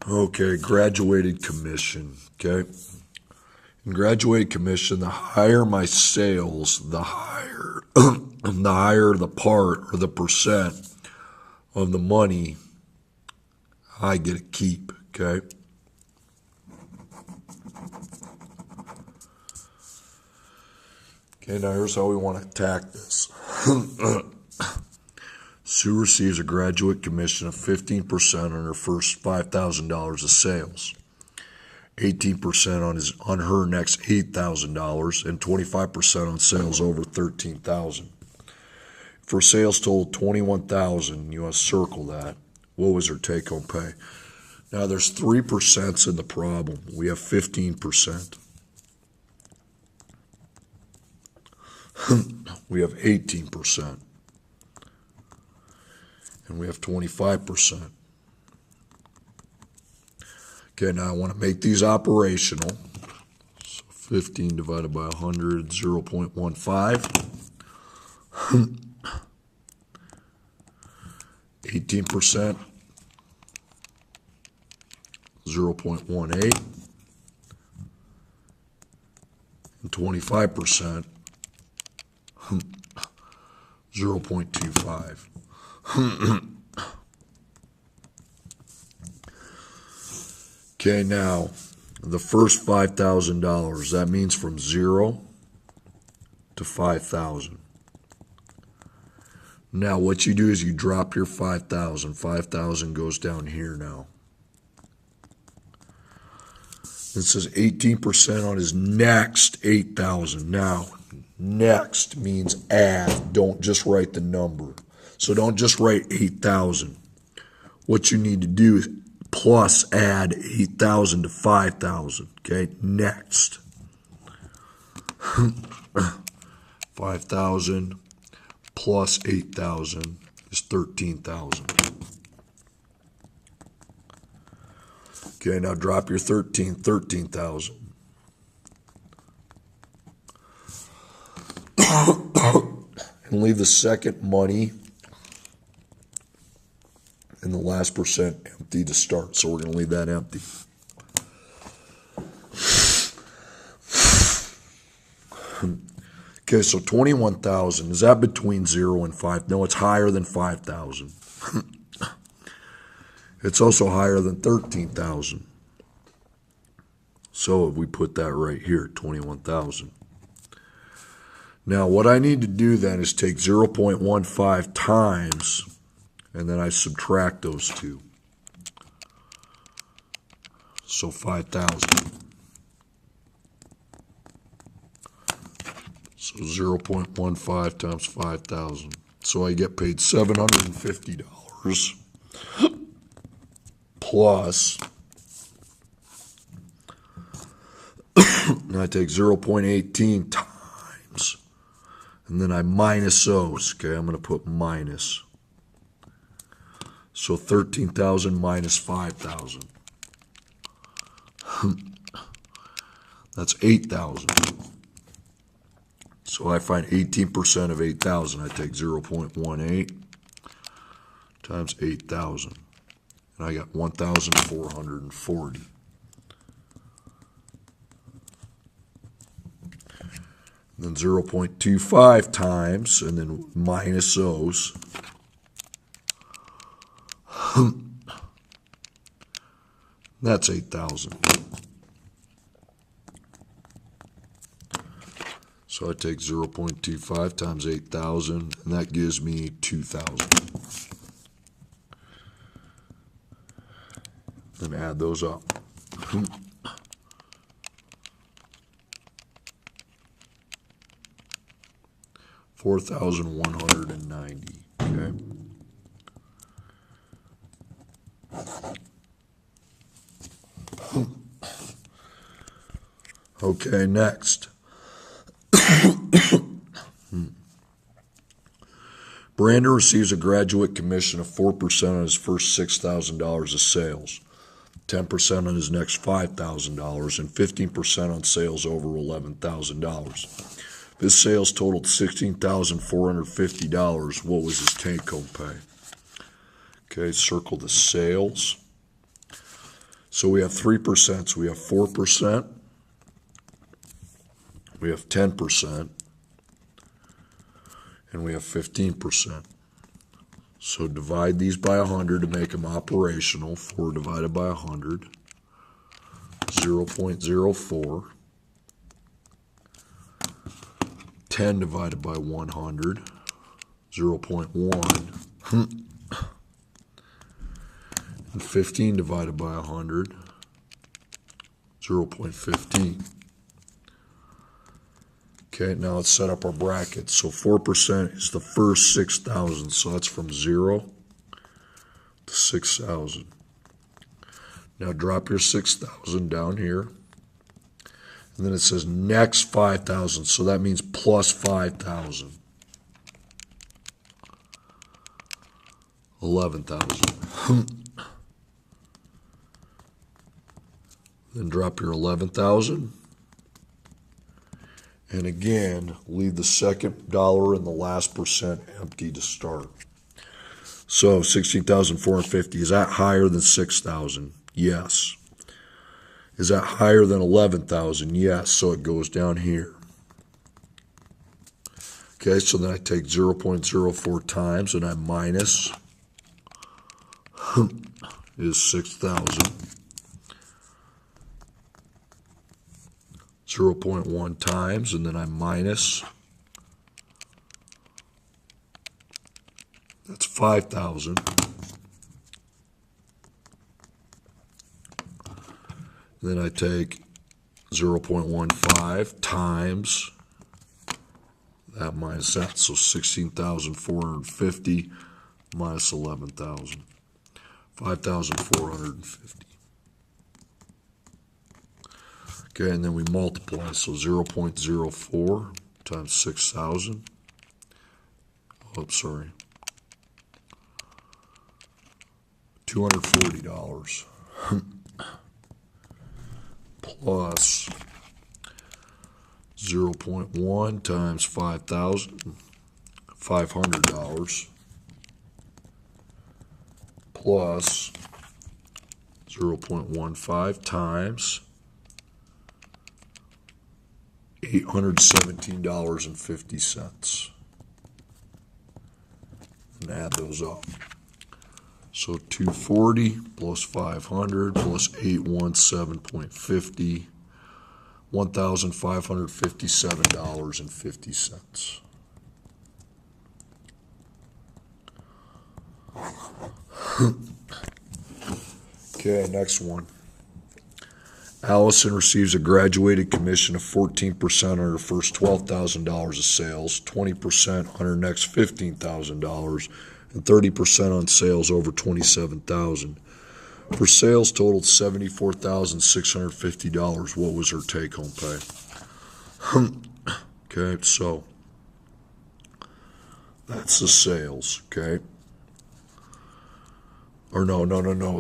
Okay, graduated commission. Okay. In graduated commission, the higher my sales, the higher the higher the part or the percent of the money I get to keep. Okay. Okay, now here's how we want to attack this. Sue receives a graduate commission of 15% on her first $5,000 of sales, 18% on her next $8,000, and 25% on sales over $13,000. For sales totaled $21,000, you want to circle that. What was her take-home pay? Now there's 3% in the problem. We have 15%. We have 18%. And we have 25%. Okay, now I want to make these operational. So 15 divided by 100, 0.15. 18%, 0.18. And 25%, 0.25. Okay, now the first $5,000, that means from 0 to 5,000. Now what you do is you drop your 5,000. 5,000 goes down here now. It says 18% on his next 8,000. Now, next means add. Don't just write the number. So don't just write 8,000. What you need to do is plus add 8,000 to 5,000. Okay, next. 5,000 plus 8,000 is 13,000. Okay, now drop your 13,000. And leave the second money and the last percent empty to start. So we're going to leave that empty. Okay, so 21,000. Is that between 0 and 5? No, it's higher than 5,000. It's also higher than 13,000. So if we put that right here, 21,000. Now what I need to do then is take 0.15 times, and then I subtract those two. So 5,000. So 0.15 times 5,000. So I get paid $750 plus, and I take 0.18 times, and then I minus those. Okay, I'm going to put minus. So 13,000 minus 5,000. That's 8,000. So I find 18% of 8,000. I take 0.18 times 8,000. And I got 1,440. Then 0.25 times, and then minus those. That's 8,000. So I take 0.25 times 8,000, and that gives me 2,000. And add those up. 4,190. Okay. Okay, next. Brandon receives a graduate commission of 4% on his first $6,000 of sales, 10% on his next $5,000, and 15% on sales over $11,000. His sales totaled $16,450. What was his take-home pay? Okay, circle the sales. So we have 3%, so we have 4%, we have 10%, and we have 15%. So divide these by 100 to make them operational. 4 divided by 100, 0.04. 10 divided by 100, 0.1. And 15 divided by 100, 0.15. Okay, now let's set up our brackets. So 4% is the first 6,000. So that's from 0 to 6,000. Now drop your 6,000 down here. And then it says next 5,000. So that means plus 5,000. 11,000. Then drop your 11,000. And again, leave the second dollar and the last percent empty to start. So 16,450, is that higher than 6,000? Yes. Is that higher than 11,000? Yes. So it goes down here. Okay, so then I take 0.04 times and I minus is 6,000. 0.1 times, and then I minus, that's 5,000. Then I take 0.15 times that minus that, so 16,450 minus 11,000, 5,450. Okay, and then we multiply, so 0.04 times 6,000. Oh, sorry. $240 plus 0.1 times 5,000, $500 plus 0.15 times $817.50. And add those up. So 240 plus 500 plus 817.50, $1,557.50. Okay, next one. Allison receives a graduated commission of 14% on her first $12,000 of sales, 20% on her next $15,000, and 30% on sales over $27,000. Her sales totaled $74,650. What was her take-home pay? Okay, so that's the sales, okay? Or no,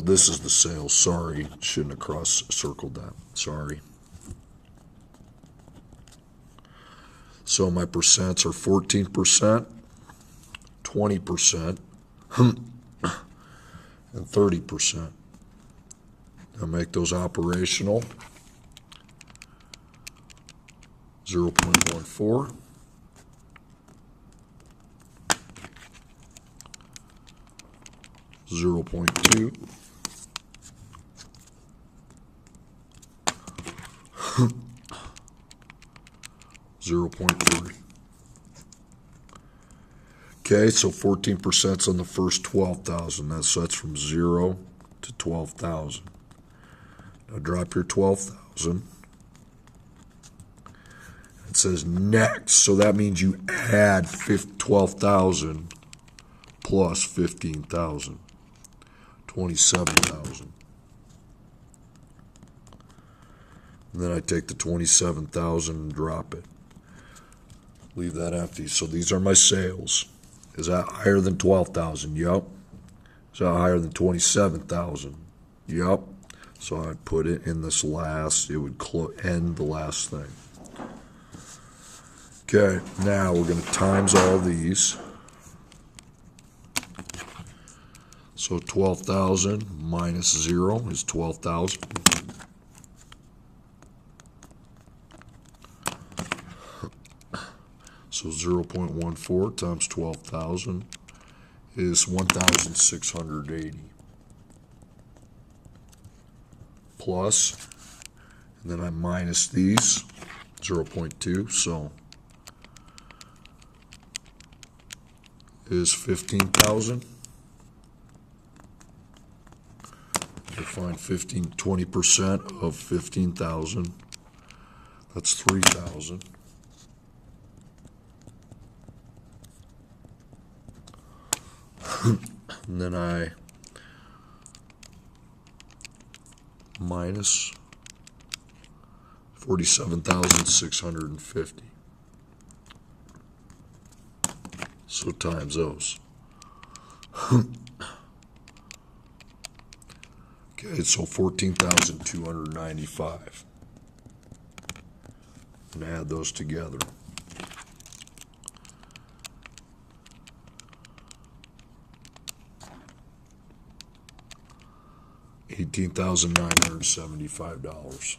this is the sales. Sorry, shouldn't have cross-circled that. Sorry. So my percents are 14%, 20%, and 30%. Now make those operational. 0.14. 0.2, 0.3. Okay, so 14% is on the first 12,000. So that's from 0 to 12,000. Now drop your 12,000. It says next, so that means you add 12,000 plus 15,000. 27,000. And then I take the 27,000 and drop it. Leave that empty. So these are my sales. Is that higher than 12,000? Yup. Is that higher than 27,000? Yup. So I'd put it in this last, it would end the last thing. Okay, now we're going to times all these. So 12,000 minus 0 is 12,000. So 0.14 times 12,000 is 1,680. Plus, and then I minus these, 0.2, so is 15,000. Find 20% of 15,000. That's 3,000. And then I minus 47,650. So times those. Okay, so 14,295. And add those together. $18,975.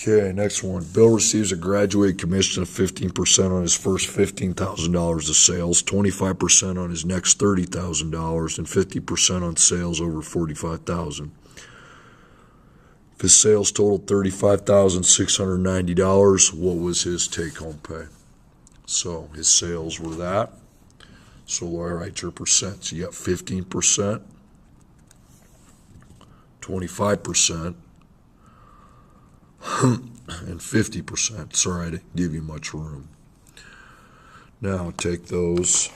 Okay, next one. Bill receives a graduate commission of 15% on his first $15,000 of sales, 25% on his next $30,000, and 50% on sales over $45,000. If his sales totaled $35,690, what was his take-home pay? So his sales were that. So Laura, write your percents. You got 15%, 25%, and 50%. Sorry, I didn't give you much room. Now take those.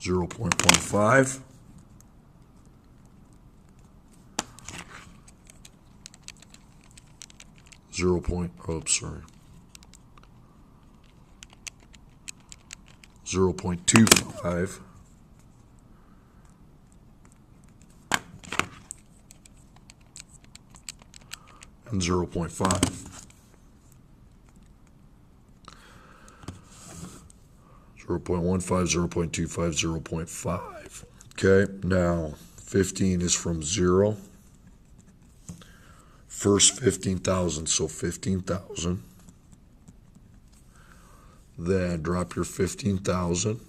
$0.15. Sorry. 0.25. And 0.5. 0.15, 0.25, 0.5. Okay, now 15 is from 0. First 15,000, so 15,000. Then drop your 15,000.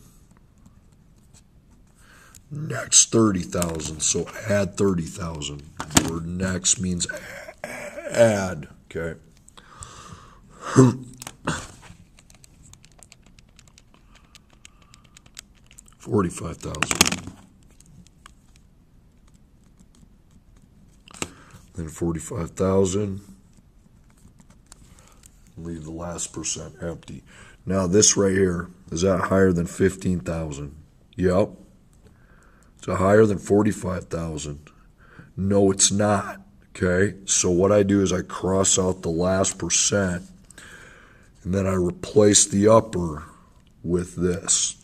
Next 30,000, so add 30,000. The word next means add, okay? $45,000. Then 45,000. Leave the last percent empty. Now this right here, is that higher than 15,000? Yep. Is it higher than 45,000? No, it's not. Okay, so what I do is I cross out the last percent, and then I replace the upper with this,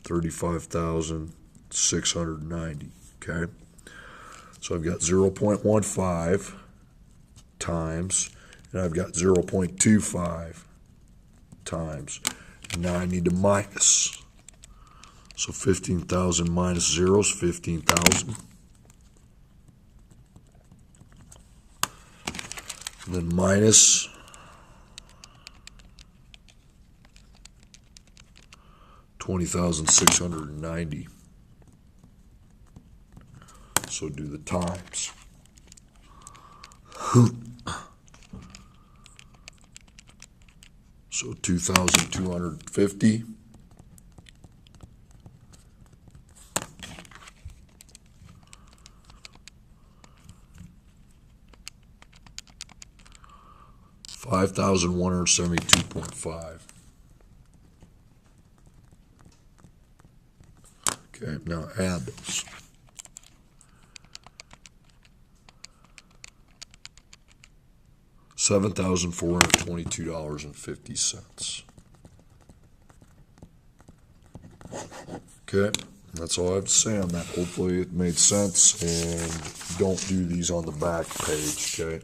35,690. Okay, so I've got 0.15 times, and I've got 0.25 times. And now I need to minus. So 15,000 minus 0 is 15,000. And then minus 20,690. So do the times. So 2,250. $5,172.5. Okay, now add those. $7,422.50. Okay, that's all I have to say on that. Hopefully it made sense, and don't do these on the back page, okay?